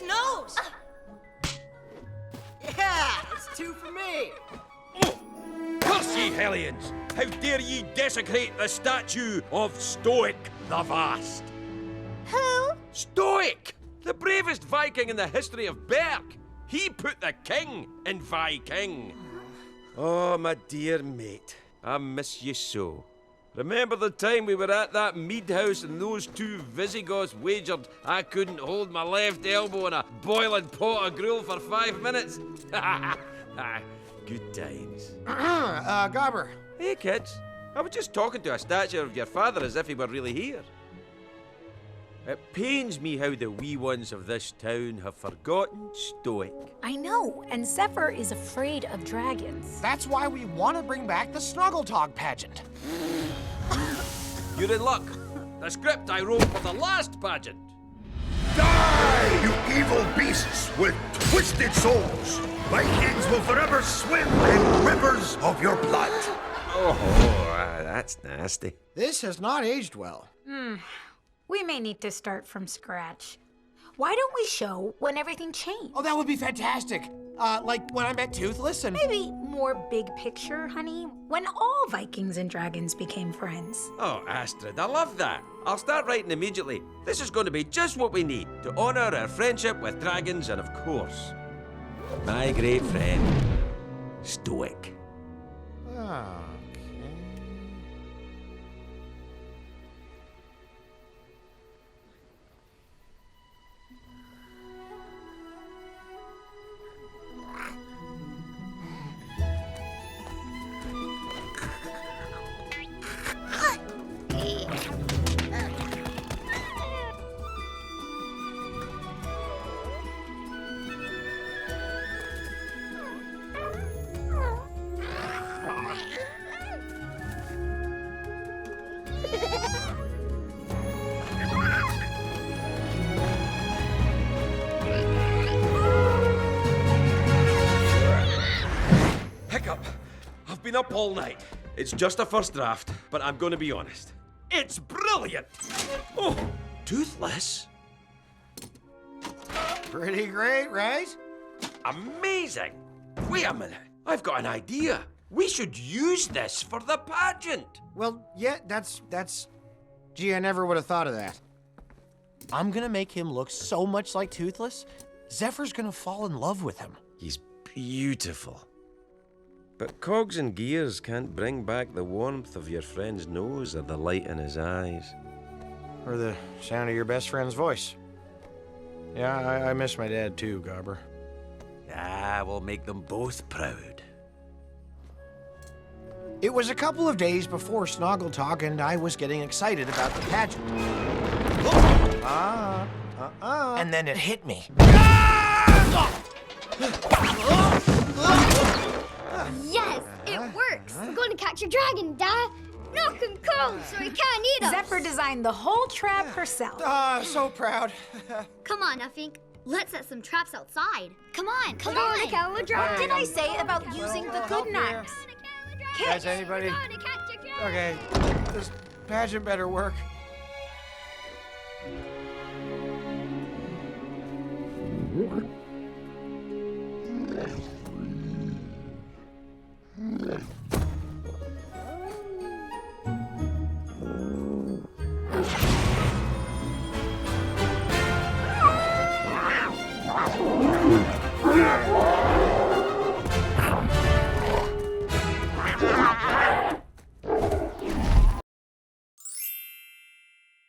nose! Yeah, it's 2 for me. Curse ye, Hellions! How dare ye desecrate the statue of Stoic the Vast? Who? Stoic! The bravest Viking in the history of Berk! He put the king in Viking! Oh, my dear mate, I miss you so. Remember the time we were at that mead house and those 2 Visigoths wagered I couldn't hold my left elbow in a boiling pot of gruel for 5 minutes? Good times. Gobber. Hey, kids. I was just talking to a statue of your father as if he were really here. It pains me how the wee ones of this town have forgotten Stoic. I know, and Zephyr is afraid of dragons. That's why we want to bring back the Snuggletog pageant. You're in luck. The script I wrote for the last pageant. Die, you evil beasts with twisted souls! Vikings will forever swim in rivers of your blood. Oh, that's nasty. This has not aged well. We may need to start from scratch. Why don't we show when everything changed? Oh, that would be fantastic. Like when I met Toothless and... Maybe more big picture, honey. When all Vikings and dragons became friends. Oh, Astrid, I love that. I'll start writing immediately. This is going to be just what we need to honor our friendship with dragons and, of course, my great friend, Stoic. Hiccup, I've been up all night. It's just a first draft, but I'm going to be honest. It's brilliant! Oh, Toothless? Pretty great, right? Amazing! Wait a minute, I've got an idea. We should use this for the pageant. Well, yeah, that's... Gee, I never would have thought of that. I'm gonna make him look so much like Toothless, Zephyr's gonna fall in love with him. He's beautiful. But cogs and gears can't bring back the warmth of your friend's nose or the light in his eyes. Or the sound of your best friend's voice. Yeah, I miss my dad too, Gobber. Ah, we'll make them both proud. It was a couple of days before Snuggletog, and I was getting excited about the pageant. And then it hit me. Yes, it works. We're going to catch a dragon, Dad. Knock him cold so he can't eat us. Zephyr designed the whole trap herself. So proud. Come on, I think. Let's set some traps outside. Come on, come on. What did I say about using the good knives? Guys, anybody? Okay, this pageant better work.